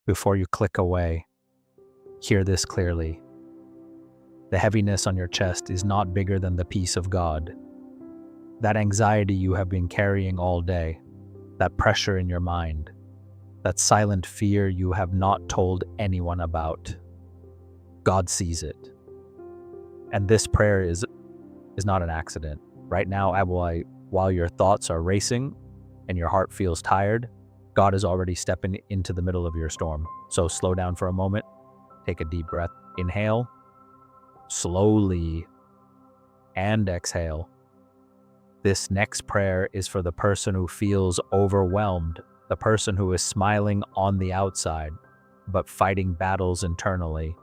Before you click away, hear this clearly. The heaviness on your chest is not bigger than the peace of God. That anxiety you have been carrying all day, that pressure in your mind, that silent fear you have not told anyone about, God sees it. And this prayer is not an accident. Right now, while your thoughts are racing and your heart feels tired, God is already stepping into the middle of your storm. So slow down for a moment, take a deep breath, inhale, slowly, and exhale. This next prayer is for the person who feels overwhelmed, the person who is smiling on the outside, but fighting battles internally,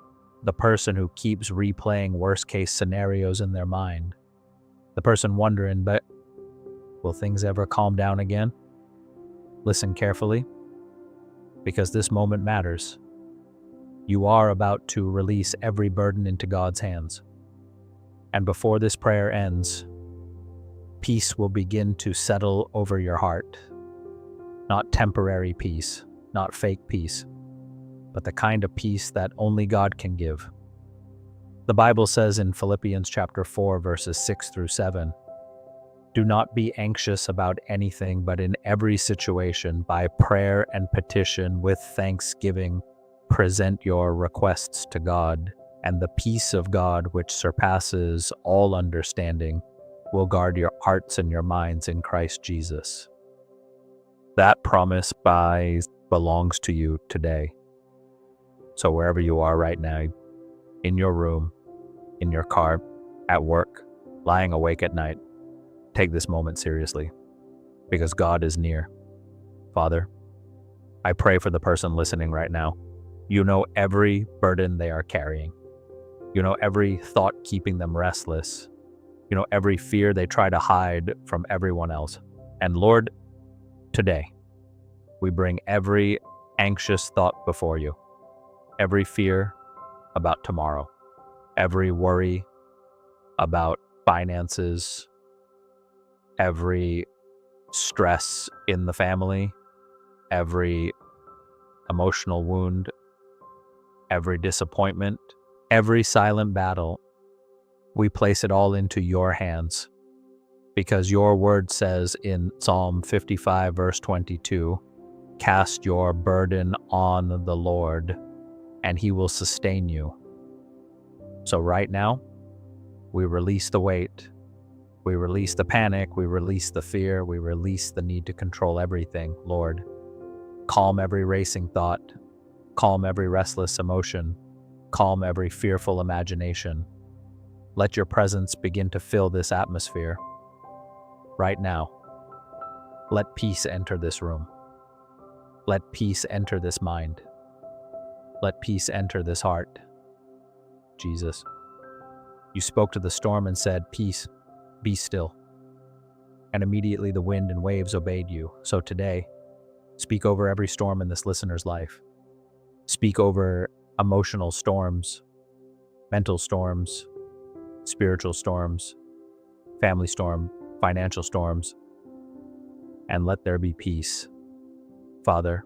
the person who keeps replaying worst-case scenarios in their mind, the person wondering, but will things ever calm down again? Listen carefully, because this moment matters. You are about to release every burden into God's hands. And before this prayer ends, peace will begin to settle over your heart. Not temporary peace, not fake peace, but the kind of peace that only God can give. The Bible says in Philippians chapter 4, verses 6 through 7, "Do not be anxious about anything, but in every situation, by prayer and petition with thanksgiving, present your requests to God, and the peace of God, which surpasses all understanding, will guard your hearts and your minds in Christ Jesus." That promise belongs to you today. So wherever you are right now, in your room, in your car, at work, lying awake at night, take this moment seriously, because God is near. Father, I pray for the person listening right now. You know every burden they are carrying. You know every thought keeping them restless. You know every fear they try to hide from everyone else. And Lord, today, we bring every anxious thought before you, every fear about tomorrow, every worry about finances, every stress in the family, every emotional wound, every disappointment, every silent battle. We place it all into your hands, because your word says in Psalm 55, verse 22, "Cast your burden on the Lord, and he will sustain you." So right now, we release the weight. We release the panic, we release the fear, we release the need to control everything, Lord. Calm every racing thought, calm every restless emotion, calm every fearful imagination. Let your presence begin to fill this atmosphere. Right now, let peace enter this room. Let peace enter this mind. Let peace enter this heart. Jesus, you spoke to the storm and said, "Peace, be still." And immediately the wind and waves obeyed you. So today, speak over every storm in this listener's life. Speak over emotional storms, mental storms, spiritual storms, family storm, financial storms, and let there be peace. Father,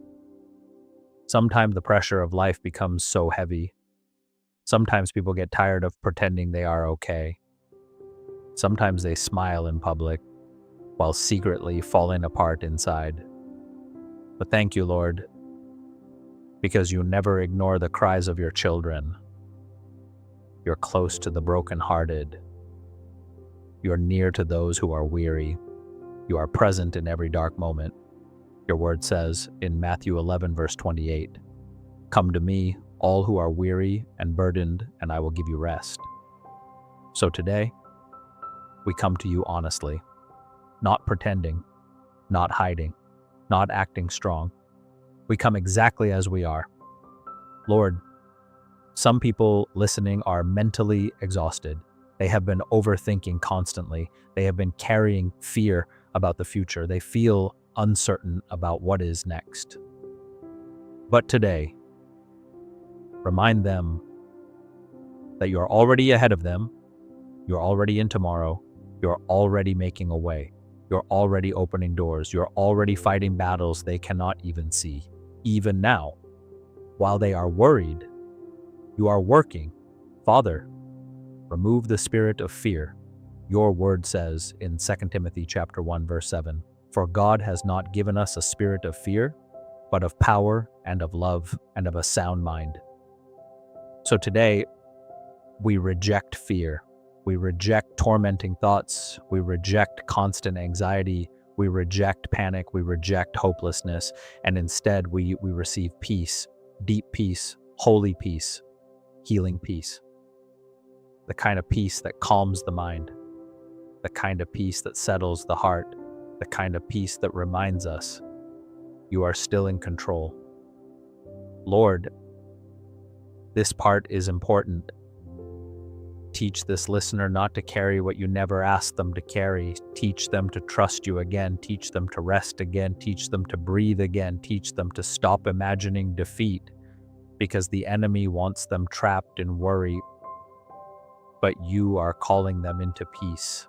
sometimes the pressure of life becomes so heavy. Sometimes people get tired of pretending they are okay. Sometimes they smile in public while secretly falling apart inside. But thank you, Lord, because you never ignore the cries of your children. You're close to the brokenhearted. You're near to those who are weary. You are present in every dark moment. Your word says in Matthew 11, verse 28, "Come to me, all who are weary and burdened, and I will give you rest." So today, we come to you honestly, not pretending, not hiding, not acting strong. We come exactly as we are. Lord, some people listening are mentally exhausted. They have been overthinking constantly. They have been carrying fear about the future. They feel uncertain about what is next. But today, remind them that you're already ahead of them. You're already in tomorrow. You're already making a way. You're already opening doors. You're already fighting battles they cannot even see, even now. While they are worried, you are working. Father, remove the spirit of fear. Your word says in 2 Timothy chapter 1 verse 7, "For God has not given us a spirit of fear, but of power and of love and of a sound mind." So today, we reject fear. We reject tormenting thoughts. We reject constant anxiety. We reject panic. We reject hopelessness. And instead, we receive peace, deep peace, holy peace, healing peace. The kind of peace that calms the mind, the kind of peace that settles the heart, the kind of peace that reminds us you are still in control. Lord, this part is important. Teach this listener not to carry what you never asked them to carry. Teach them to trust you again. Teach them to rest again. Teach them to breathe again. Teach them to stop imagining defeat, because the enemy wants them trapped in worry, but you are calling them into peace.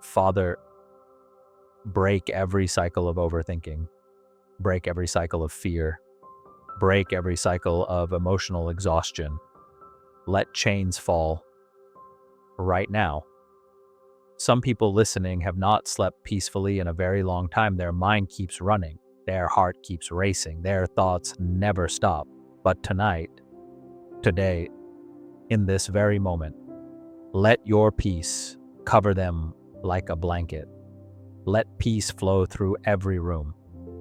Father, break every cycle of overthinking. Break every cycle of fear. Break every cycle of emotional exhaustion. Let chains fall right now. Some people listening have not slept peacefully in a very long time. Their mind keeps running. Their heart keeps racing. Their thoughts never stop. But tonight, today, in this very moment, let your peace cover them like a blanket. Let peace flow through every room.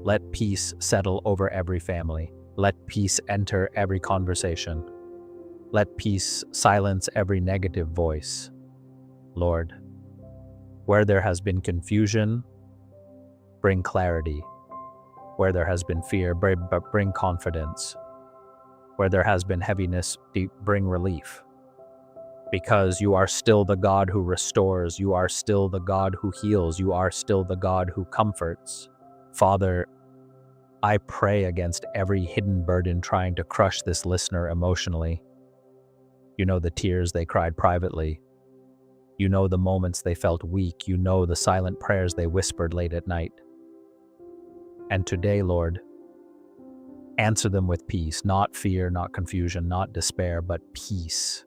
Let peace settle over every family. Let peace enter every conversation. Let peace silence every negative voice. Lord, where there has been confusion, bring clarity. Where there has been fear, bring confidence. Where there has been heaviness, bring relief. Because you are still the God who restores. You are still the God who heals. You are still the God who comforts. Father, I pray against every hidden burden trying to crush this listener emotionally. You know the tears they cried privately. You know the moments they felt weak. You know the silent prayers they whispered late at night. And today, Lord, answer them with peace, not fear, not confusion, not despair, but peace.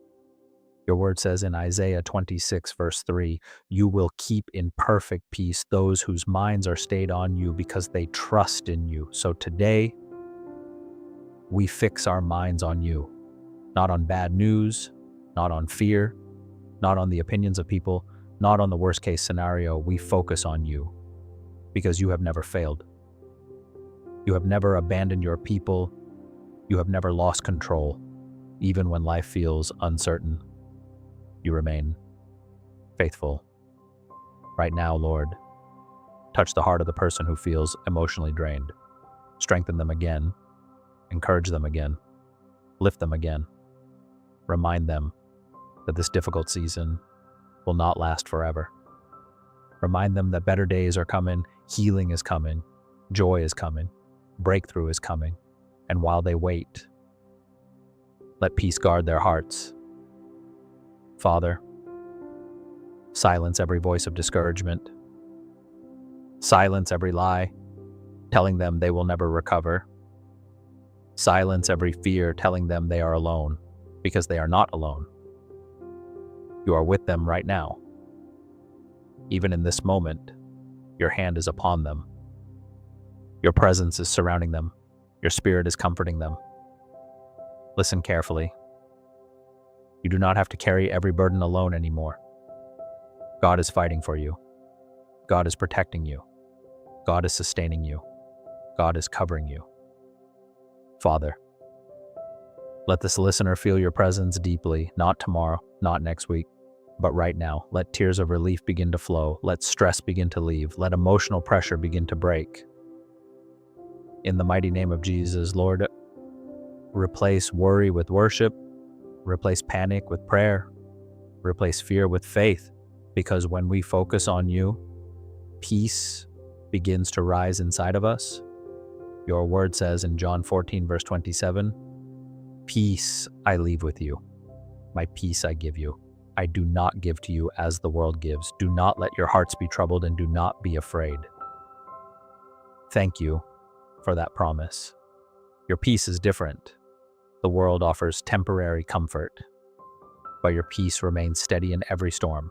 Your word says in Isaiah 26, verse 3, you will keep in perfect peace those whose minds are stayed on you because they trust in you. So today, we fix our minds on you, not on bad news, not on fear, not on the opinions of people, not on the worst case scenario. We focus on you because you have never failed. You have never abandoned your people. You have never lost control. Even when life feels uncertain, you remain faithful. Right now, Lord, touch the heart of the person who feels emotionally drained. Strengthen them again. Encourage them again. Lift them again. Remind them that this difficult season will not last forever. Remind them that better days are coming, healing is coming, joy is coming, breakthrough is coming. And while they wait, let peace guard their hearts. Father, silence every voice of discouragement. Silence every lie, telling them they will never recover. Silence every fear, telling them they are alone, because they are not alone. You are with them right now. Even in this moment, your hand is upon them. Your presence is surrounding them. Your spirit is comforting them. Listen carefully. You do not have to carry every burden alone anymore. God is fighting for you. God is protecting you. God is sustaining you. God is covering you. Father, let this listener feel your presence deeply, not tomorrow, not next week, but right now. Let tears of relief begin to flow. Let stress begin to leave. Let emotional pressure begin to break. In the mighty name of Jesus, Lord, replace worry with worship. Replace panic with prayer. Replace fear with faith. Because when we focus on you, peace begins to rise inside of us. Your word says in John 14, verse 27, peace I leave with you. My peace I give you. I do not give to you as the world gives. Do not let your hearts be troubled and do not be afraid. Thank you for that promise. Your peace is different. The world offers temporary comfort, but your peace remains steady in every storm.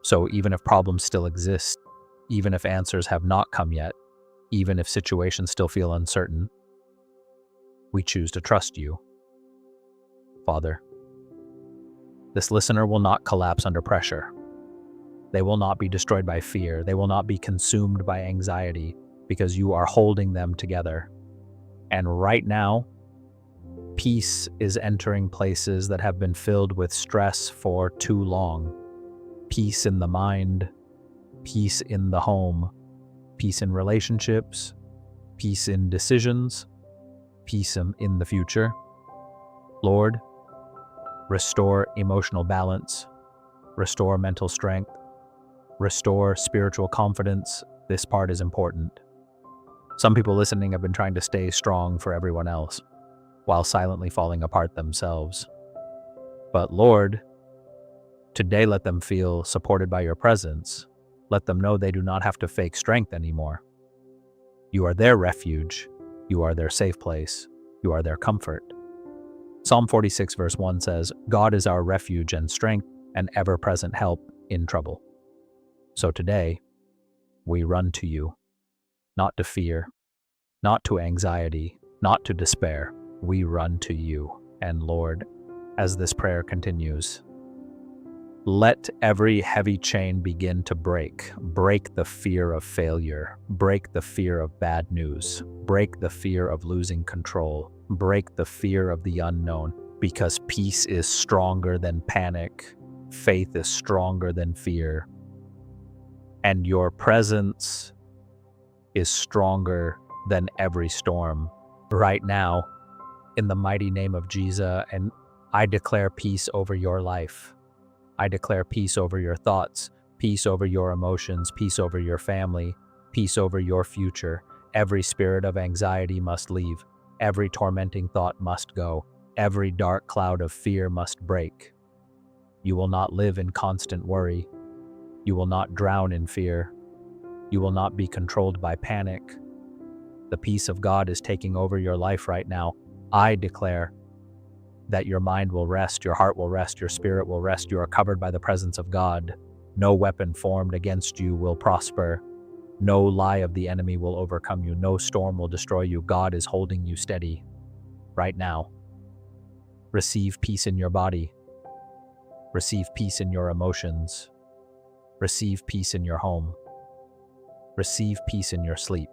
So even if problems still exist, even if answers have not come yet, even if situations still feel uncertain, we choose to trust you. Father, this listener will not collapse under pressure. They will not be destroyed by fear. They will not be consumed by anxiety because you are holding them together. And right now, peace is entering places that have been filled with stress for too long. Peace in the mind, peace in the home, peace in relationships, peace in decisions, peace in the future. Lord, restore emotional balance, restore mental strength, restore spiritual confidence. This part is important. Some people listening have been trying to stay strong for everyone else, while silently falling apart themselves. But Lord, today let them feel supported by your presence. Let them know they do not have to fake strength anymore. You are their refuge. You are their safe place. You are their comfort. Psalm 46 verse 1 says, God is our refuge and strength and ever-present help in trouble. So today, we run to you, not to fear, not to anxiety, not to despair. We run to you. And Lord, as this prayer continues, let every heavy chain begin to break. Break the fear of failure. Break the fear of bad news. Break the fear of losing control. Break the fear of the unknown, because peace is stronger than panic. Faith is stronger than fear. And your presence is stronger than every storm. Right now, in the mighty name of Jesus, and I declare peace over your life. I declare peace over your thoughts, peace over your emotions, peace over your family, peace over your future. Every spirit of anxiety must leave. Every tormenting thought must go. Every dark cloud of fear must break. You will not live in constant worry. You will not drown in fear. You will not be controlled by panic. The peace of God is taking over your life right now. I declare that your mind will rest, your heart will rest, your spirit will rest. You are covered by the presence of God. No weapon formed against you will prosper. No lie of the enemy will overcome you. No storm will destroy you. God is holding you steady right now. Receive peace in your body. Receive peace in your emotions. Receive peace in your home. Receive peace in your sleep.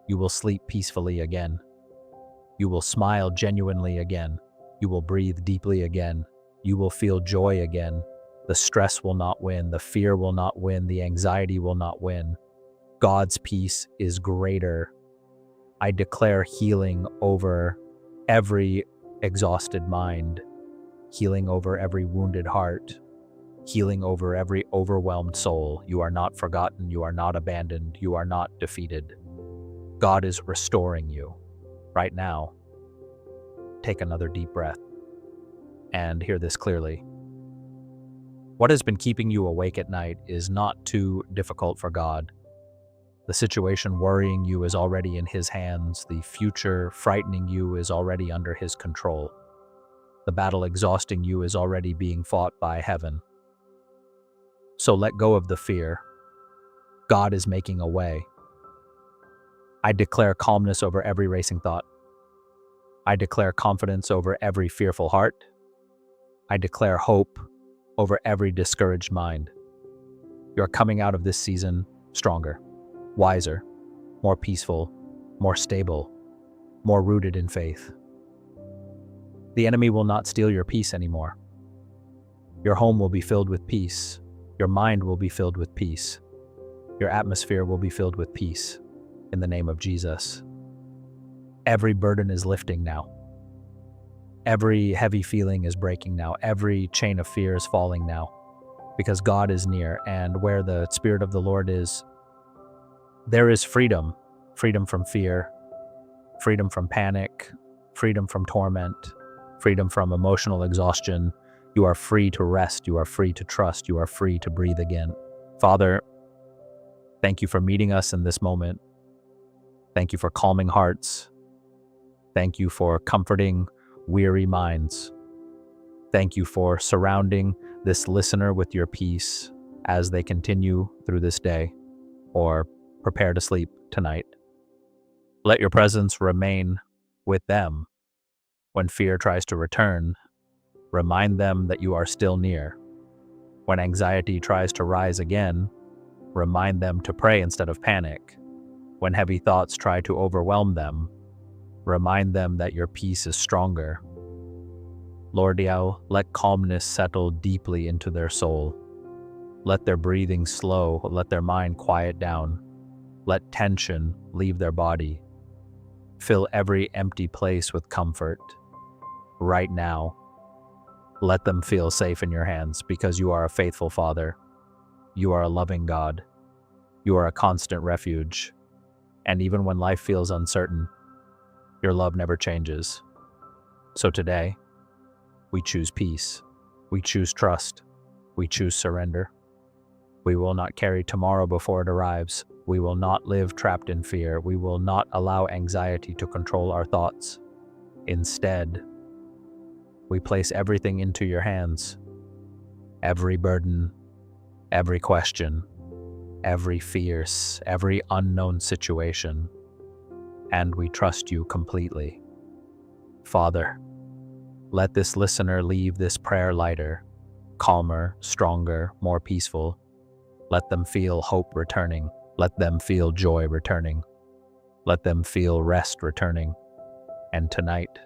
You will sleep peacefully again. You will smile genuinely again. You will breathe deeply again. You will feel joy again. The stress will not win. The fear will not win. The anxiety will not win. God's peace is greater. I declare healing over every exhausted mind, healing over every wounded heart, healing over every overwhelmed soul. You are not forgotten. You are not abandoned. You are not defeated. God is restoring you right now. Take another deep breath and hear this clearly. What has been keeping you awake at night is not too difficult for God. The situation worrying you is already in His hands. The future frightening you is already under His control. The battle exhausting you is already being fought by heaven. So let go of the fear. God is making a way. I declare calmness over every racing thought. I declare confidence over every fearful heart. I declare hope over every discouraged mind. You're coming out of this season stronger, wiser, more peaceful, more stable, more rooted in faith. The enemy will not steal your peace anymore. Your home will be filled with peace. Your mind will be filled with peace. Your atmosphere will be filled with peace. In the name of Jesus. Every burden is lifting now. Every heavy feeling is breaking now. Every chain of fear is falling now. Because God is near, and where the Spirit of the Lord is, there is freedom. Freedom from fear, freedom from panic, freedom from torment, freedom from emotional exhaustion. You are free to rest. You are free to trust. You are free to breathe again. Father, thank you for meeting us in this moment. Thank you for calming hearts. Thank you for comforting weary minds. Thank you for surrounding this listener with your peace as they continue through this day or prepare to sleep tonight. Let your presence remain with them. When fear tries to return, remind them that you are still near. When anxiety tries to rise again, remind them to pray instead of panic. When heavy thoughts try to overwhelm them, remind them that your peace is stronger. Lord Yao, let calmness settle deeply into their soul. Let their breathing slow, let their mind quiet down. Let tension leave their body. Fill every empty place with comfort. Right now, let them feel safe in your hands because you are a faithful Father. You are a loving God. You are a constant refuge. And even when life feels uncertain, your love never changes. So today, we choose peace. We choose trust. We choose surrender. We will not carry tomorrow before it arrives. We will not live trapped in fear. We will not allow anxiety to control our thoughts. Instead, we place everything into your hands. Every burden, every question, every fear, every unknown situation. And we trust you completely. Father, let this listener leave this prayer lighter, calmer, stronger, more peaceful. Let them feel hope returning. Let them feel joy returning. Let them feel rest returning. And tonight,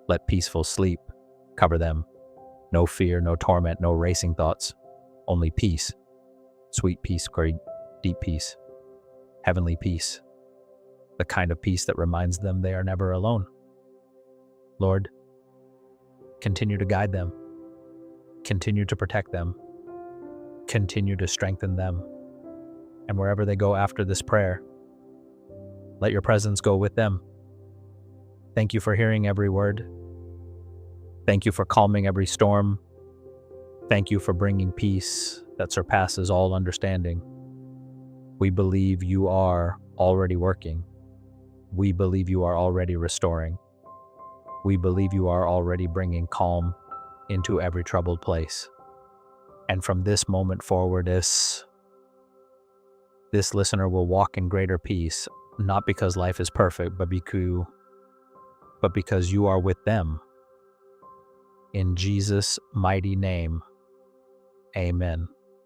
let peaceful sleep cover them. No fear, no torment, no racing thoughts. Only peace. Sweet peace, great, deep peace. Heavenly peace. The kind of peace that reminds them they are never alone. Lord, continue to guide them. Continue to protect them. Continue to strengthen them. And wherever they go after this prayer, let your presence go with them. Thank you for hearing every word. Thank you for calming every storm. Thank you for bringing peace that surpasses all understanding. We believe you are already working. We believe you are already restoring. We believe you are already bringing calm into every troubled place. And from this moment forward, this listener will walk in greater peace, not because life is perfect, but because you are with them. In Jesus' mighty name, amen.